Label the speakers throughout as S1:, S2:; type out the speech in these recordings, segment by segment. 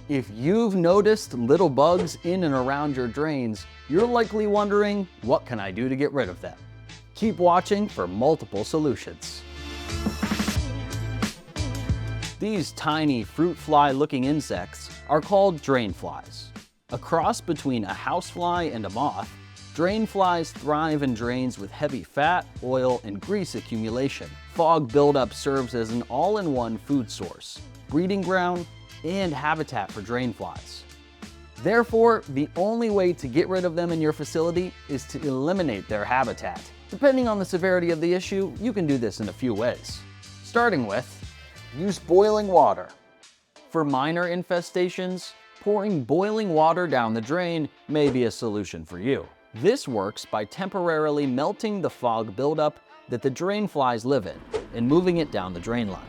S1: If you've noticed little bugs in and around your drains, you're likely wondering, what can I do to get rid of them? Keep watching for multiple solutions. These tiny fruit fly-looking insects are called drain flies. A cross between a housefly and a moth, drain flies thrive in drains with heavy fat, oil, and grease accumulation. Fog buildup serves as an all-in-one food source, breeding ground, and habitat for drain flies. Therefore, the only way to get rid of them in your facility is to eliminate their habitat. Depending on the severity of the issue, you can do this in a few ways. Starting with, use boiling water. For minor infestations, pouring boiling water down the drain may be a solution for you. This works by temporarily melting the fog buildup that the drain flies live in and moving it down the drain line.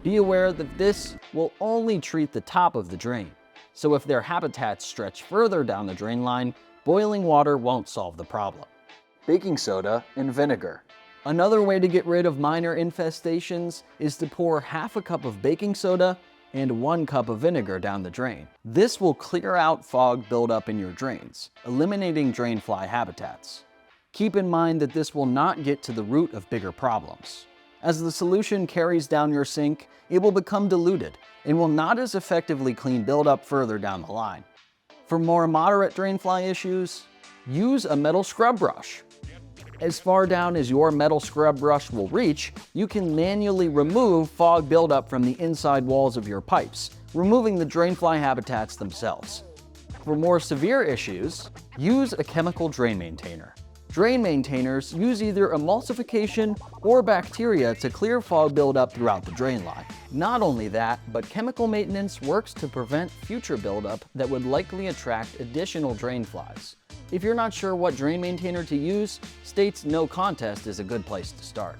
S1: Be aware that this will only treat the top of the drain, so if their habitats stretch further down the drain line, boiling water won't solve the problem. Baking soda and vinegar. Another way to get rid of minor infestations is to pour half a cup of baking soda and 1 cup of vinegar down the drain. This will clear out fog buildup in your drains, eliminating drain fly habitats. Keep in mind that this will not get to the root of bigger problems. As the solution carries down your sink, it will become diluted and will not as effectively clean buildup further down the line. For more moderate drain fly issues, use a metal scrub brush. As far down as your metal scrub brush will reach, you can manually remove fog buildup from the inside walls of your pipes, removing the drain fly habitats themselves. For more severe issues, use a chemical drain maintainer. Drain maintainers use either emulsification or bacteria to clear fog buildup throughout the drain line. Not only that, but chemical maintenance works to prevent future buildup that would likely attract additional drain flies. If you're not sure what drain maintainer to use, State's No Contest is a good place to start.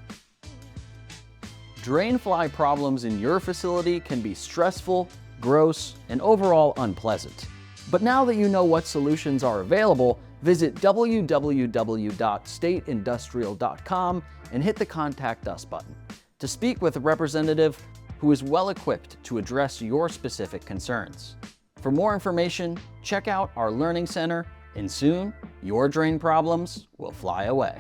S1: Drain fly problems in your facility can be stressful, gross, and overall unpleasant. But now that you know what solutions are available, visit www.stateindustrial.com and hit the Contact Us button to speak with a representative who is well equipped to address your specific concerns. For more information, check out our Learning Center, and soon your drain problems will fly away.